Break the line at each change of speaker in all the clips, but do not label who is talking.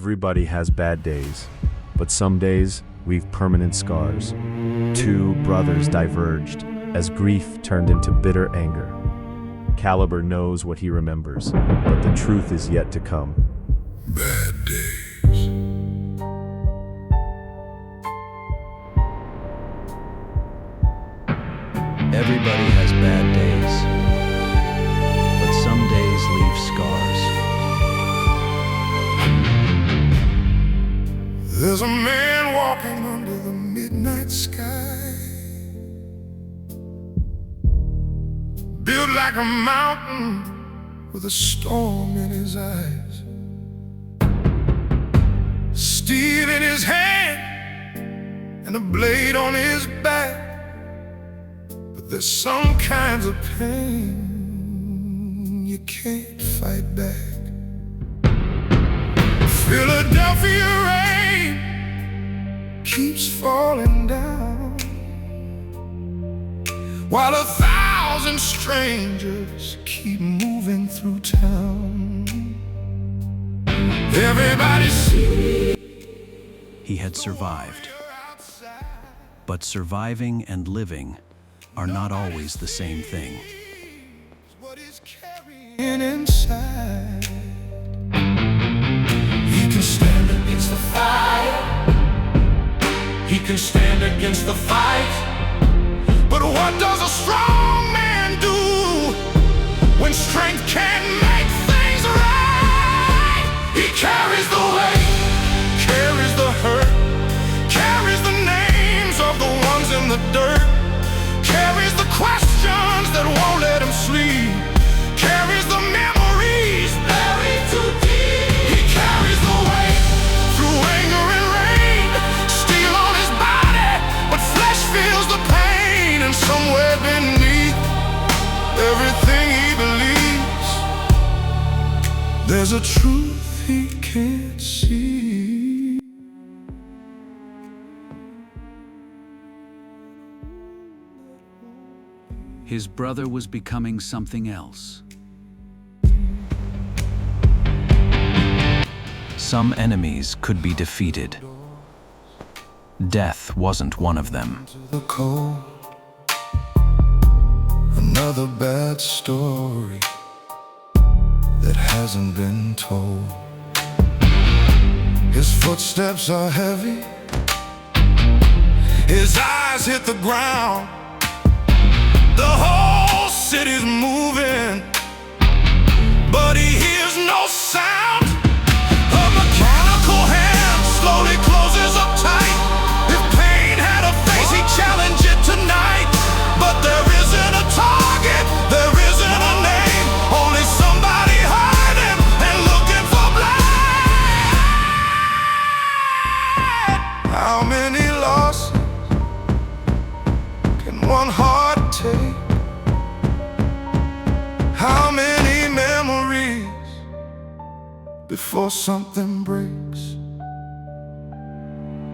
Everybody has bad days, but some days leave permanent scars. Two brothers diverged as grief turned into bitter anger. Caliber knows what he remembers, but the truth is yet to come.
Bad days.
Everybody has bad days, but some days leave scars.
There's a man walking under the midnight sky, built like a mountain with a storm in his eyes, steel in his hand and a blade on his back. But there's some kinds of pain you can't fight back. Philadelphia rain keeps falling down, while 1,000 strangers keep moving through town. Everybody sees
He had survived, but surviving and living are not always the same thing.
what he's carrying inside. He can stand against the fire, he can stand against the fight. But what does a strong man do when strength can't make things right? He carries the weight, carries the hurt, carries the names of the ones in the dirt, carries the questions that won't let him sleep, carries the memories buried too deep. He carries the weight through anger and rain, steel on his body, but flesh feels the pain. And somewhere beneath everything he believes, there's a truth he can't see.
His brother was becoming something else. Some enemies could be defeated. Death wasn't one of them.
To the cold, another bad story that hasn't been told. His footsteps are heavy, his eyes hit the ground. The whole city's moving, but he hears no sound. A mechanical hand slowly closes up tight. If pain had a face, he'd challenge it tonight. But there isn't a target, there isn't a name, only somebody hiding and looking for blood. How many losses can one heart take? How many memories before something breaks?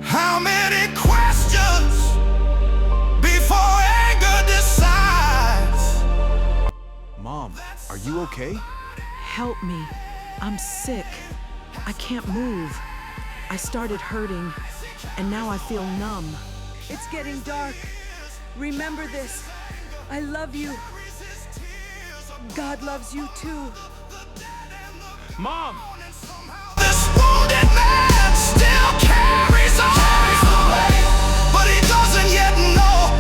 How many questions before anger decides?
Mom, are you okay?
Help me. I'm sick. I can't move. I started hurting, and now I feel numb. It's getting dark. Remember this. I love you. God loves you too.
Mom!
This wounded man still carries on, but he doesn't yet know.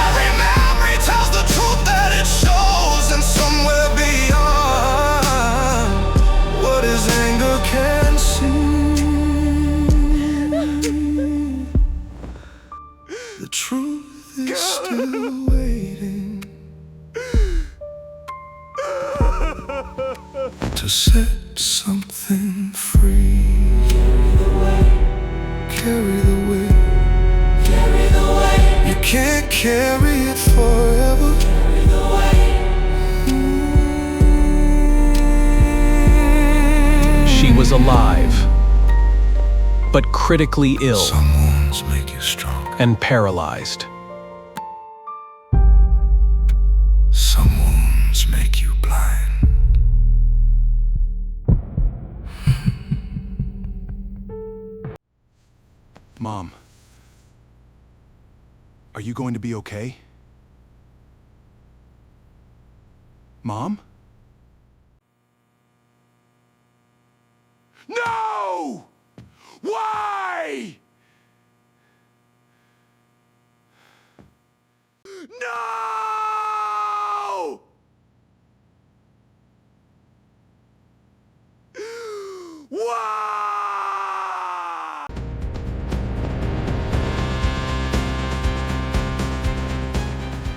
Every memory tells the truth that it shows, and somewhere beyond what his anger can see, the truth is still waiting to set something free. Carry the weight, carry the weight. You can't carry it forever. Carry the weight.
She was alive, but critically ill
Some wounds make you strong,
and paralyzed.
some wounds make you blind.
Are you going to be okay? Mom? No! Why? No! Why?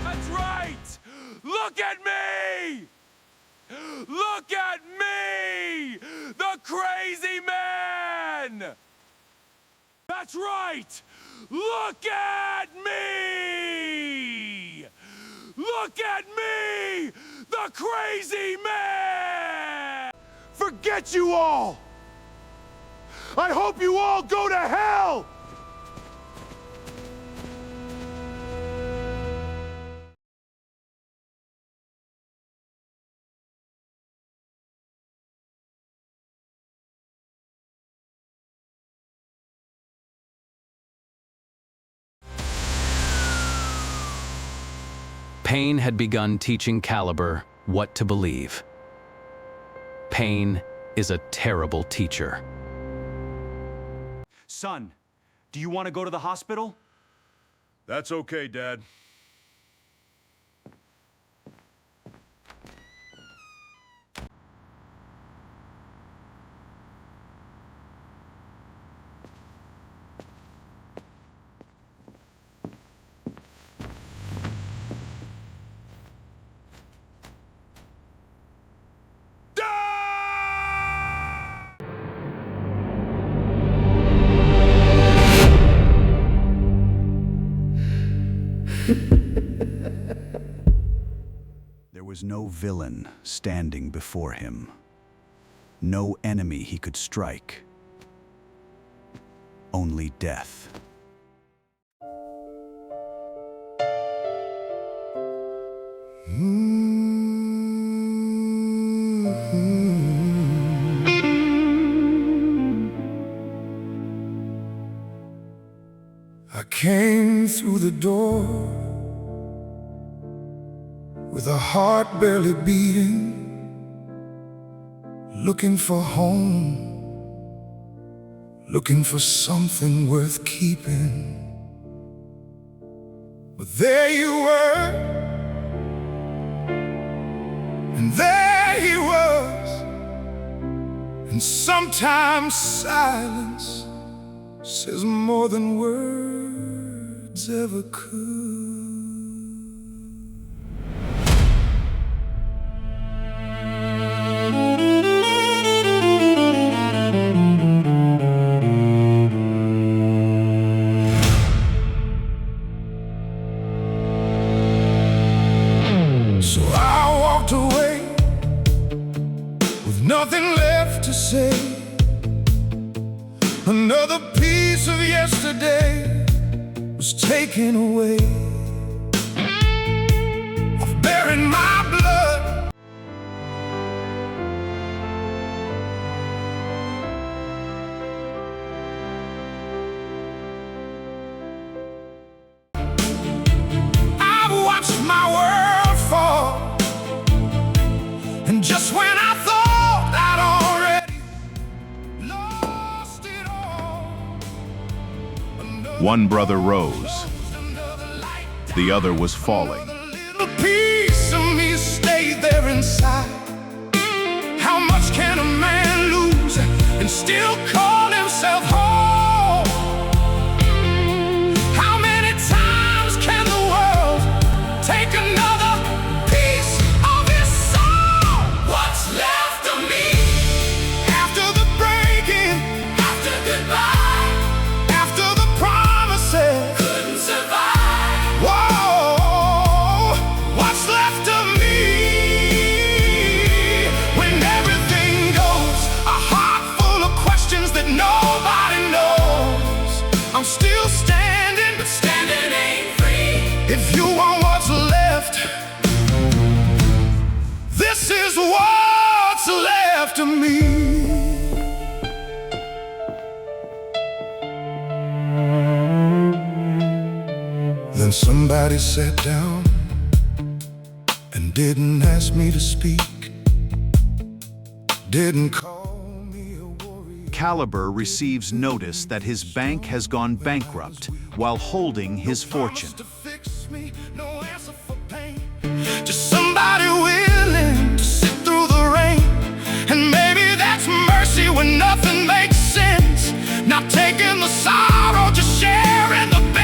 That's right! Look at me! Look at me! The crazy man! That's right! Look at me! Look at me! The crazy man! Forget you all! I hope you all go to hell!
Pain had begun teaching Caliber what to believe. Pain is a terrible teacher.
Son, do you want to go to the hospital?
That's okay, Dad.
There was no villain standing before him. No enemy he could strike. Only death.
I came through the door with a heart barely beating, looking for home, looking for something worth keeping. But there you were, and there he was, and sometimes silence says more than words ever could. So I walked away with nothing left to say. Another piece of yesterday was taken away. I've buried my blood. I've watched my world fall, and just when I thought I'd already lost it all,
One brother rose, the other was falling.
a little piece of me stayed there inside. How much can a man lose and still call himself whole? How many times can the world take another piece of his soul? What's left of me after the breaking, after goodbye, after the promises couldn't survive? Whoa, what's left of me when everything goes? A heart full of questions that nobody knows. I'm still standing, but standing ain't free. If you want what's left, this is what's left of me. Then When somebody sat down and didn't ask me to speak, didn't call me a warrior.
Caliber receives notice that his bank has gone bankrupt while holding his fortune.
To fix me, no answer for pain. Just somebody willing to sit through the rain. And maybe that's mercy when nothing makes sense. Not taking the sorrow, just sharing the pain.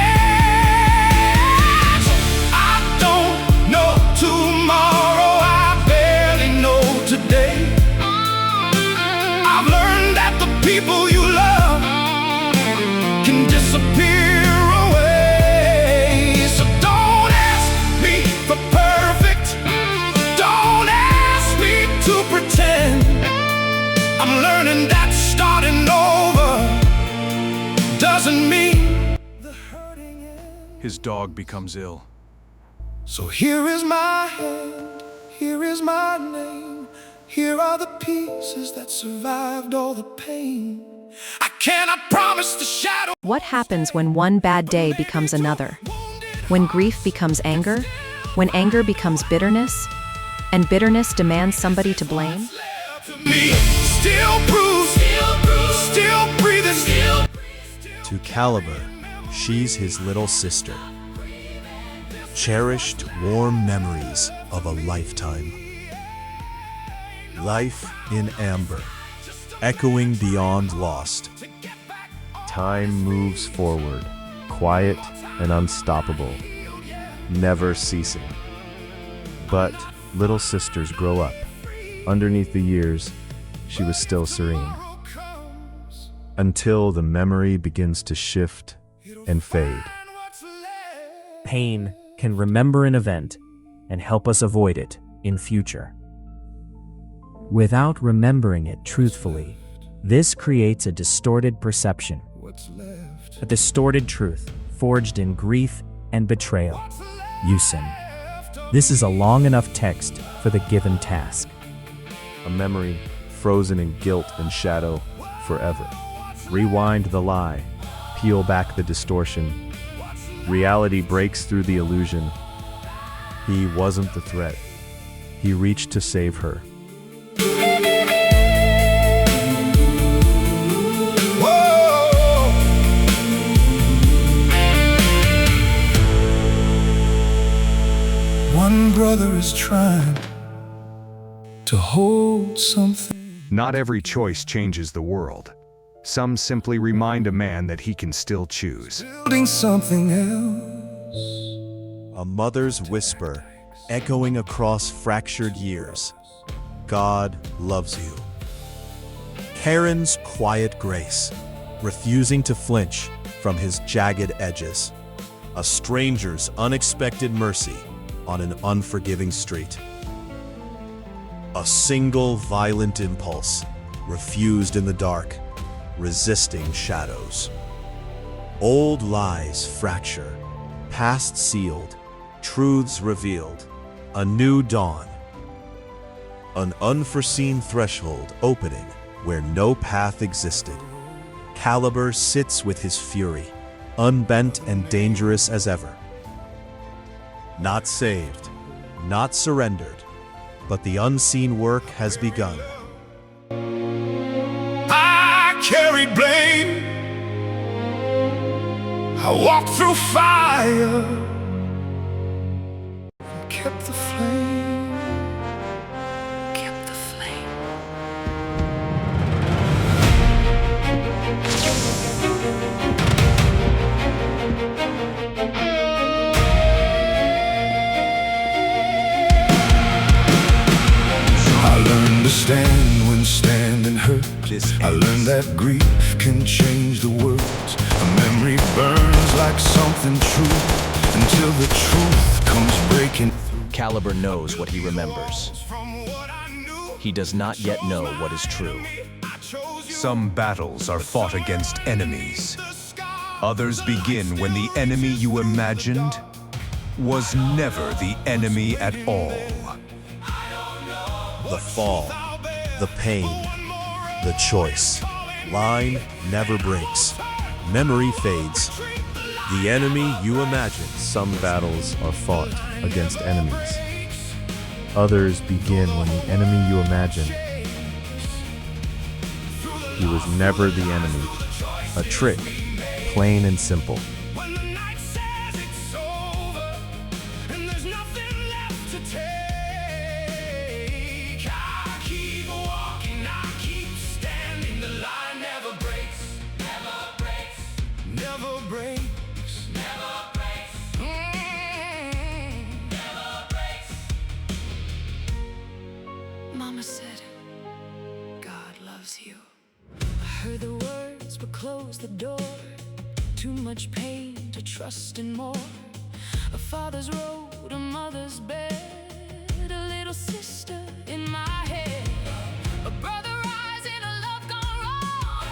I don't know tomorrow, I barely know today. I've learned that the people you love can disappear away. So don't ask me for perfect. Don't ask me to pretend. I'm learning that starting over doesn't mean the hurting ends.
His dog becomes ill.
So here is my hand, here is my name. Here are the pieces that survived all the pain. I cannot promise the shadow.
What happens when one bad day becomes another? When grief becomes anger? When anger becomes bitterness? And bitterness demands somebody to blame?
Me still bruised, still breathing,
To Caliber, she's his little sister. Cherished, warm memories of a lifetime. Life in amber, echoing beyond lost. Time moves forward, quiet and unstoppable, never ceasing. But little sisters grow up. Underneath the years, she was still serene. Until the memory begins to shift and fade.
Pain can remember an event and help us avoid it in future. Without remembering it truthfully, this creates a distorted perception, a distorted truth forged in grief and betrayal. Yusun. This is a long enough text for the given task.
A memory frozen in guilt and shadow forever. Rewind the lie, peel back the distortion. Reality breaks through the illusion. He wasn't the threat. He reached to save her.
One brother is trying to hold something.
Not every choice changes the world. Some simply remind a man that he can still choose.
Building something else.
A mother's whisper, echoing across fractured years. God loves you. Karen's quiet grace, refusing to flinch from his jagged edges. A stranger's unexpected mercy on an unforgiving street. A single violent impulse, refused in the dark, resisting shadows. Old lies fracture, past sealed, truths revealed, a new dawn. An unforeseen threshold opening where no path existed. Caliber sits with his fury, unbent and dangerous as ever. Not saved, not surrendered, but the unseen work has begun.
I carried blame. I walked through fire and kept the flame. Kept the flame. I learned to stand when standing hurt. I learned that grief can change the words. A memory burns like something true until the truth comes breaking through.
Caliber knows what he remembers. He does not yet know what is true.
Some battles are fought against enemies. Others begin when the enemy you imagined was never the enemy at all.
The fall, the pain, the choice. Line never breaks. Memory fades. The enemy you imagine. Some battles are fought against enemies. Others begin when the enemy you imagined, he was never the enemy. A trick, plain and simple.
When the night says it's over and there's nothing left to take, I keep walking, I keep standing. The line never breaks, never breaks, never breaks, never breaks, never breaks.
Mama said, God loves you. I heard the words, but closed the door. Too much pain to trust in more. A father's road, a mother's bed, a little sister in my head, a brother rising, a love gone wrong,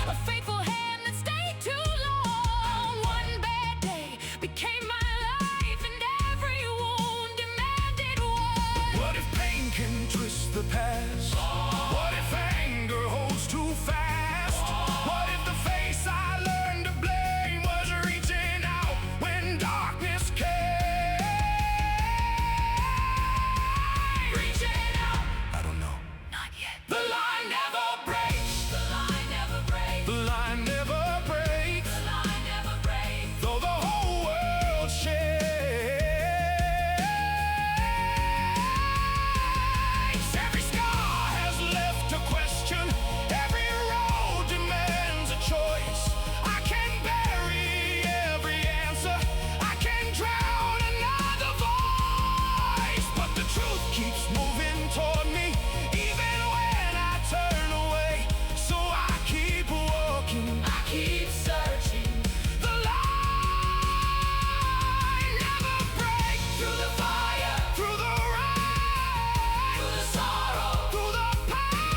a faithful hand that stayed too long. One bad day became my life, and every wound demanded one.
What if pain can twist the past? What if anger holds too fast? What if the face I learned to blame was reaching out when darkness came? Reaching out, I don't know.
Not yet.
The line never breaks.
The line never breaks.
The line never breaks.
The line never breaks.
Though the whole world shakes, every scar has left a question. Every road demands a choice. I can bury every answer. I can drown another voice. But the truth keeps moving toward me, even when I turn away. So I keep walking.
I keep searching.
The line never breaks.
Through the fire,
Through the rain,
through the sorrow,
through the pain,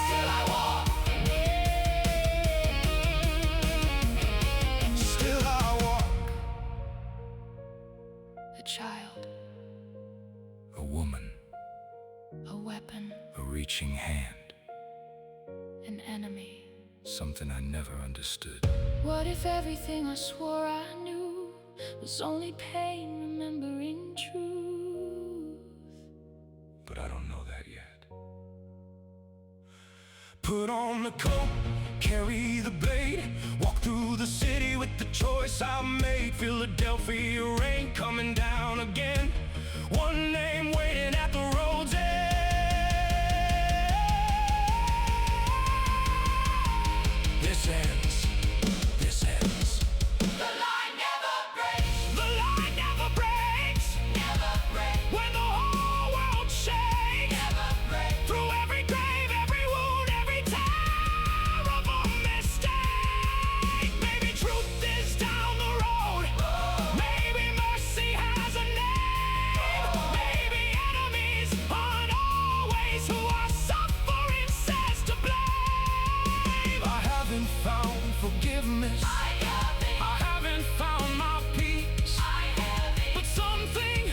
still I walk.
still I walk.
A child,
A woman,
a weapon,
a reaching hand,
an enemy.
something I never understood.
What if everything I swore I knew was only pain remembering truth?
But I don't know that yet.
Put on the coat, carry the blade, walk through the city with the choice I made. Philadelphia rain coming down again. One name waiting at the road's end. This ends. This ends.
The line never breaks.
The line never breaks.
Never breaks.
When the whole world shakes.
Never breaks.
Through every grave, every wound, every terrible mistake. Maybe truth is down the road. Maybe mercy has a name. Maybe enemies aren't always who our suffering says to blame. I haven't found forgiveness.
I
haven't found my peace. But something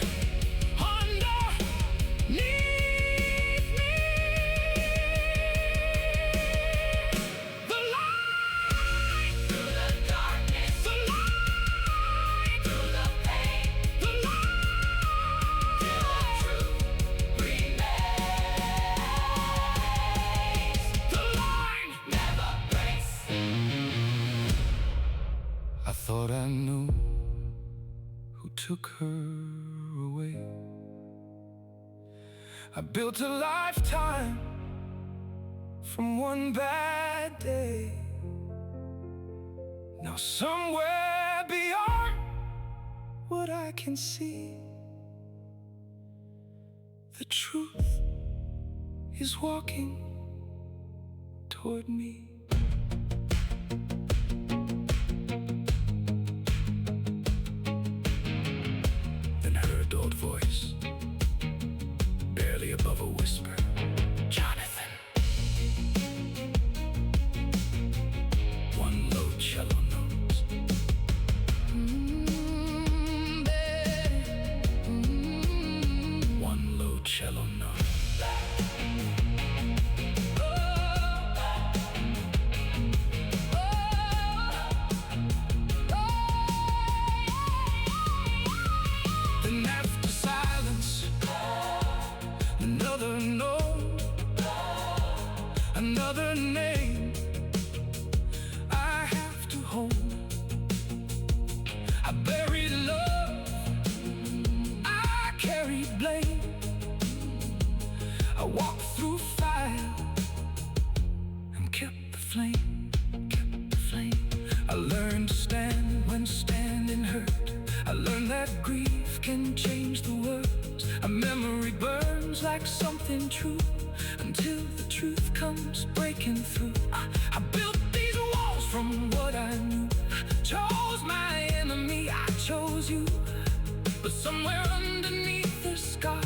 underneath me. The light
Through the darkness,
the light
through the pain,
the light
till the truth remains.
the line
Never breaks.
I thought I knew who took her away. I built a lifetime from one bad day. Now somewhere beyond what I can see, the truth is walking toward me. Then heard the old voice, barely above a whisper. Jonathan. One low cello note. One low cello note.
another name I have to hold. I buried love, I carried blame. I walked through fire and kept the flame, kept the flame. I learned to stand when standing hurt. I learned that grief can change the words. A memory burns like something true until the truth comes breaking through. I built these walls from what I knew. Chose my enemy, I chose you. But somewhere underneath the scars,